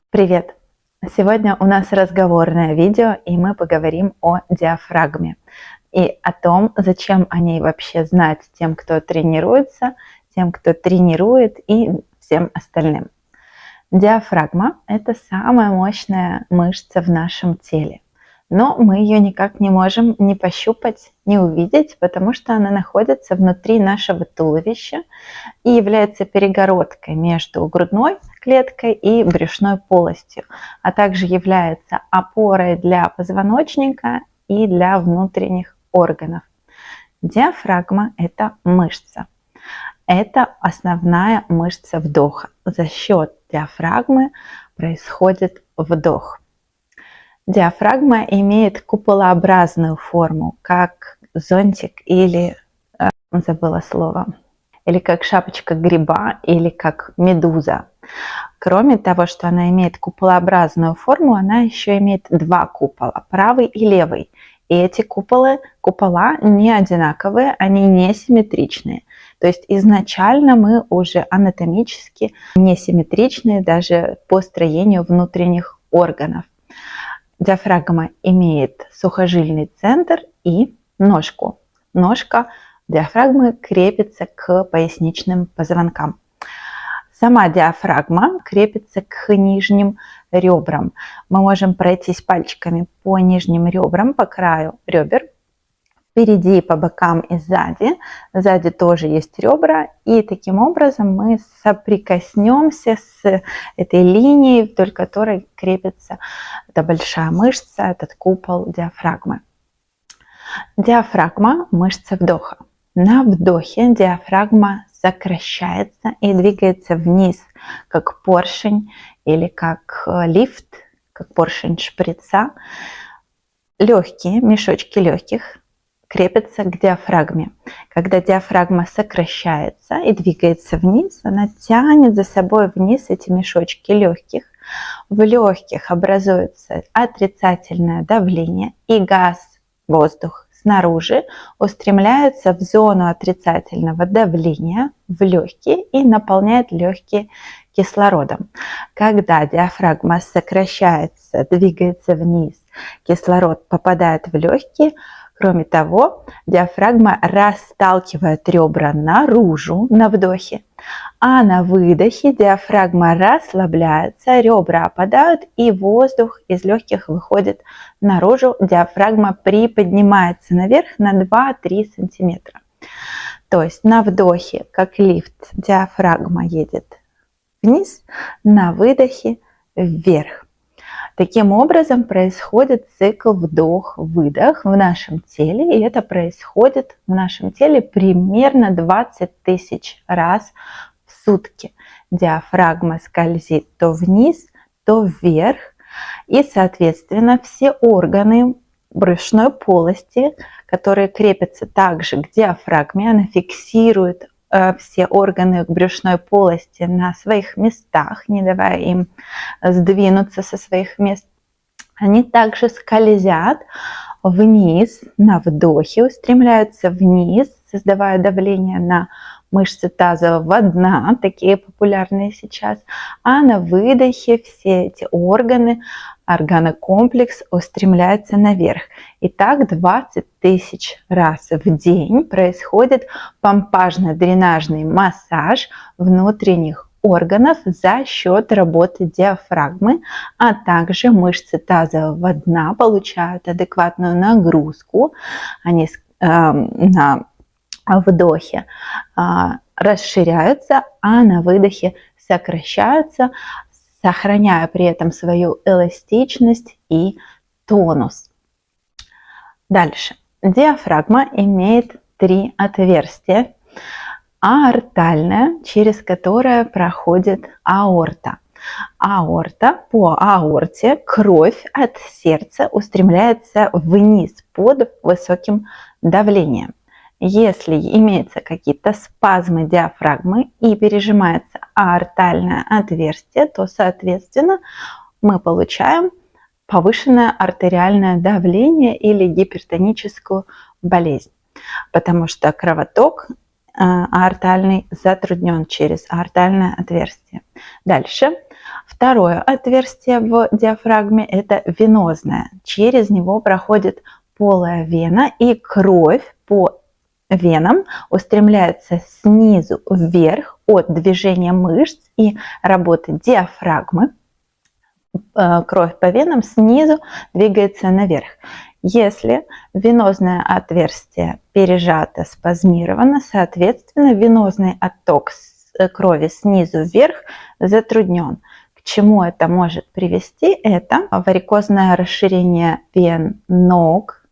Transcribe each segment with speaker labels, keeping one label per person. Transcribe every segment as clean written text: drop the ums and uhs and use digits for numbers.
Speaker 1: Привет! Сегодня у нас разговорное видео, и мы поговорим о диафрагме и о том, зачем о ней вообще знать тем, кто тренируется, тем, кто тренирует и всем остальным. Диафрагма – это самая мощная мышца в нашем теле, но мы ее никак не можем ни пощупать, ни увидеть, потому что она находится внутри нашего туловища и является перегородкой между грудной клеткой и брюшной полостью, а также является опорой для позвоночника и для внутренних органов. Диафрагма – это мышца. Это основная мышца вдоха. За счет диафрагмы происходит вдох. Диафрагма имеет куполообразную форму, как зонтик или, забыла слово, или как шапочка гриба, или как медуза. Кроме того, что она имеет куполообразную форму, она еще имеет два купола, правый и левый. И эти купола не одинаковые, они не симметричные. То есть изначально мы уже анатомически несимметричные даже по строению внутренних органов. Диафрагма имеет сухожильный центр и ножку. Ножка диафрагмы крепится к поясничным позвонкам. Сама диафрагма крепится к нижним ребрам. Мы можем пройтись пальчиками по нижним ребрам, по краю ребер, впереди, по бокам и сзади. Сзади тоже есть ребра, и таким образом мы соприкоснемся с этой линией, вдоль которой крепится эта большая мышца, этот купол диафрагмы. Диафрагма – мышца вдоха. На вдохе диафрагма сокращается и двигается вниз, как поршень или как лифт, как поршень шприца. Легкие, мешочки легких крепятся к диафрагме. Когда диафрагма сокращается и двигается вниз, она тянет за собой вниз эти мешочки легких. В легких образуется отрицательное давление, и газ, воздух снаружи устремляется в зону отрицательного давления в легкие и наполняет легкие кислородом. Когда диафрагма сокращается, двигается вниз, кислород попадает в легкие. Кроме того, диафрагма расталкивает ребра наружу на вдохе, а на выдохе диафрагма расслабляется, ребра опадают, и воздух из легких выходит наружу. Диафрагма приподнимается наверх на 2-3 сантиметра. То есть на вдохе, как лифт, диафрагма едет вниз, на выдохе вверх. Таким образом происходит цикл вдох-выдох в нашем теле, и это происходит в нашем теле примерно 20 тысяч раз в сутки. Диафрагма скользит то вниз, то вверх, и, соответственно, все органы брюшной полости, которые крепятся также к диафрагме, она фиксирует все органы брюшной полости на своих местах, не давая им сдвинуться со своих мест. Они также скользят вниз на вдохе, устремляются вниз, создавая давление на мышцы тазового дна, такие популярные сейчас, а на выдохе все эти органы, органокомплекс устремляется наверх. И так 20 тысяч раз в день происходит помпажно-дренажный массаж внутренних органов за счет работы диафрагмы, а также мышцы тазового дна получают адекватную нагрузку. Они на вдохе расширяются, а на выдохе сокращаются, сохраняя при этом свою эластичность и тонус. Дальше. Диафрагма имеет 3 отверстия. Аортальное, через которое проходит аорта. По аорте кровь от сердца устремляется вниз под высоким давлением. Если имеются какие-то спазмы диафрагмы и пережимается аортальное отверстие, то, соответственно, мы получаем повышенное артериальное давление или гипертоническую болезнь, потому что кровоток аортальный затруднен через аортальное отверстие. Дальше. Второе отверстие в диафрагме – это венозное. Через него проходит полая вена, и кровь по венам устремляется снизу вверх от движения мышц и работы диафрагмы. Кровь по венам снизу двигается наверх. Если венозное отверстие пережато, спазмировано, соответственно, венозный отток крови снизу вверх затруднен. К чему это может привести? Это варикозное расширение вен ног,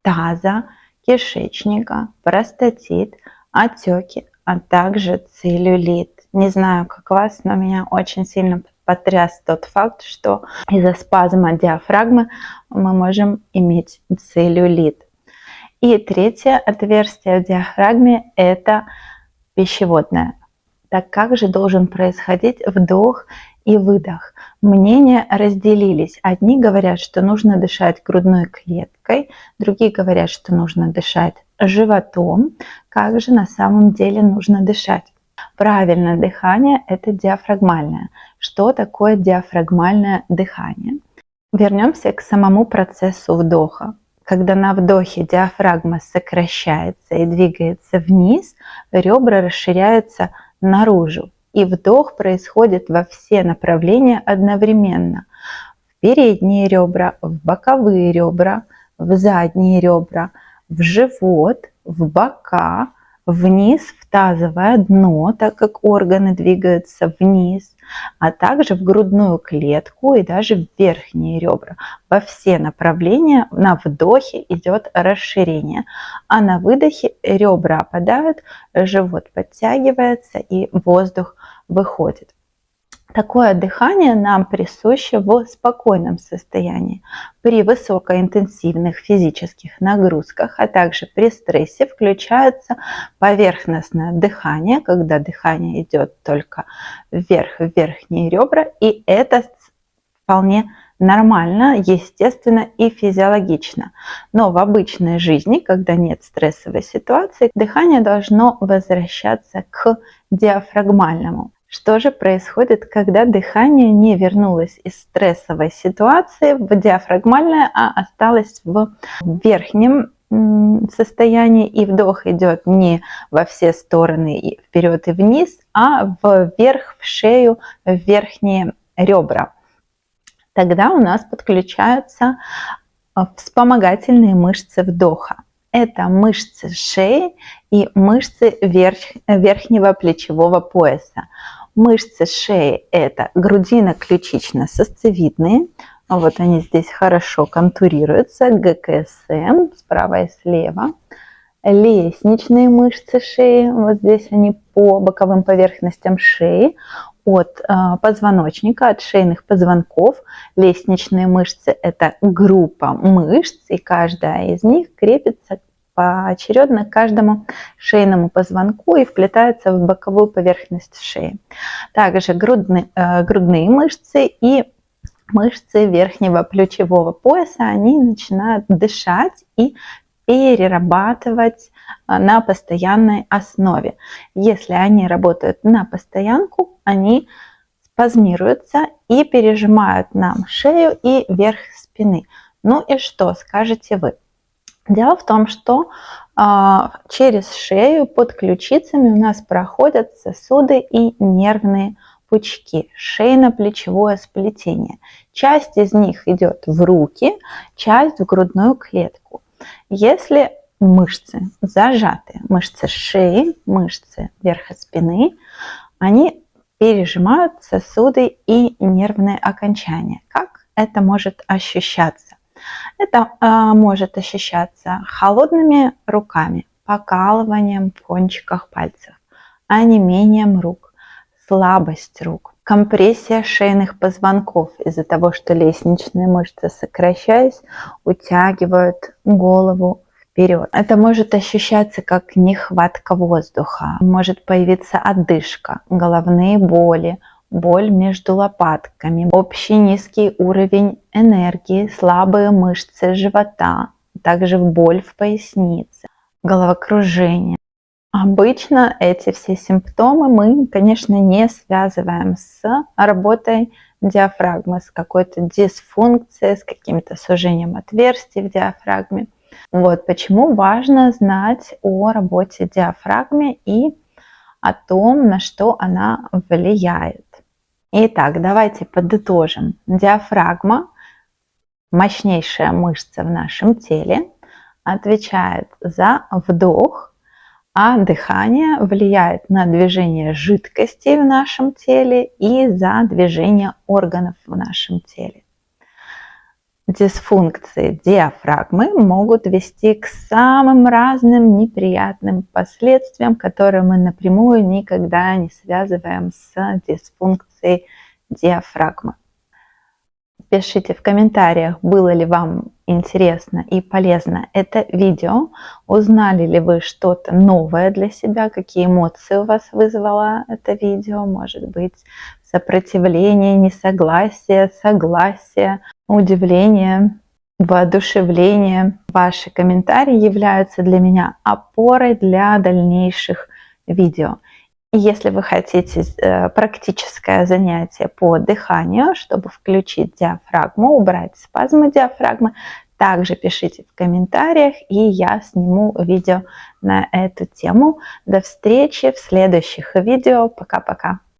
Speaker 1: таза, кишечника, простатит, отеки, а также целлюлит. Не знаю, как вас, но меня очень сильно потряс тот факт, что из-за спазма диафрагмы мы можем иметь целлюлит. И третье отверстие в диафрагме – это пищеводное. Так как же должен происходить вдох и выдох? Мнения разделились. Одни говорят, что нужно дышать грудной клеткой, другие говорят, что нужно дышать животом. Как же на самом деле нужно дышать? Правильное дыхание – это диафрагмальное. Что такое диафрагмальное дыхание? Вернемся к самому процессу вдоха. Когда на вдохе диафрагма сокращается и двигается вниз, ребра расширяются наружу. И вдох происходит во все направления одновременно. В передние ребра, в боковые ребра, в задние ребра, в живот, в бока, вниз в тазовое дно, так как органы двигаются вниз, а также в грудную клетку и даже в верхние ребра. Во все направления на вдохе идет расширение, а на выдохе ребра опадают, живот подтягивается и воздух выходит. Такое дыхание нам присуще в спокойном состоянии. При высокоинтенсивных физических нагрузках, а также при стрессе включается поверхностное дыхание, когда дыхание идет только вверх в верхние ребра, и это вполне нормально, естественно и физиологично. Но в обычной жизни, когда нет стрессовой ситуации, дыхание должно возвращаться к диафрагмальному. Что же происходит, когда дыхание не вернулось из стрессовой ситуации в диафрагмальное, а осталось в верхнем состоянии, и вдох идет не во все стороны вперед и вниз, а вверх, в шею, в верхние ребра? Тогда у нас подключаются вспомогательные мышцы вдоха. Это мышцы шеи и мышцы верхнего плечевого пояса. Мышцы шеи – это грудино-ключично-сосцевидные. Вот они здесь хорошо контурируются. ГКСМ справа и слева. Лестничные мышцы шеи. Вот здесь они по боковым поверхностям шеи. От позвоночника, от шейных позвонков. Лестничные мышцы – это группа мышц, и каждая из них крепится поочередно к каждому шейному позвонку и вплетается в боковую поверхность шеи. Также грудные мышцы и мышцы верхнего плечевого пояса, они начинают дышать и перерабатывать на постоянной основе. Если они работают на постоянку, они спазмируются и пережимают нам шею и верх спины. Ну и что скажете вы? Дело в том, что через шею под ключицами у нас проходят сосуды и нервные пучки, шейно-плечевое сплетение. Часть из них идет в руки, часть в грудную клетку. Если мышцы зажаты, мышцы шеи, мышцы верха спины, они пережимают сосуды и нервные окончания. Как это может ощущаться? Это может ощущаться холодными руками, покалыванием в кончиках пальцев, онемением рук, слабость рук, компрессия шейных позвонков из-за того, что лестничные мышцы, сокращаясь, утягивают голову вперед. Это может ощущаться как нехватка воздуха, может появиться одышка, головные боли, боль между лопатками, общий низкий уровень энергии, слабые мышцы живота, также боль в пояснице, головокружение. Обычно эти все симптомы мы, конечно, не связываем с работой диафрагмы, с какой-то дисфункцией, с каким-то сужением отверстий в диафрагме. Вот почему важно знать о работе диафрагмы и о том, на что она влияет. Итак, давайте подытожим. Диафрагма, мощнейшая мышца в нашем теле, отвечает за вдох, а дыхание влияет на движение жидкостей в нашем теле и за движение органов в нашем теле. Дисфункции диафрагмы могут вести к самым разным неприятным последствиям, которые мы напрямую никогда не связываем с дисфункцией диафрагмы. Пишите в комментариях, было ли вам интересно и полезно это видео, узнали ли вы что-то новое для себя, какие эмоции у вас вызвало это видео, может быть, сопротивление, несогласие, согласие, удивление, воодушевление. Ваши комментарии являются для меня опорой для дальнейших видео. И если вы хотите практическое занятие по дыханию, чтобы включить диафрагму, убрать спазмы диафрагмы, также пишите в комментариях, и я сниму видео на эту тему. До встречи в следующих видео. Пока-пока.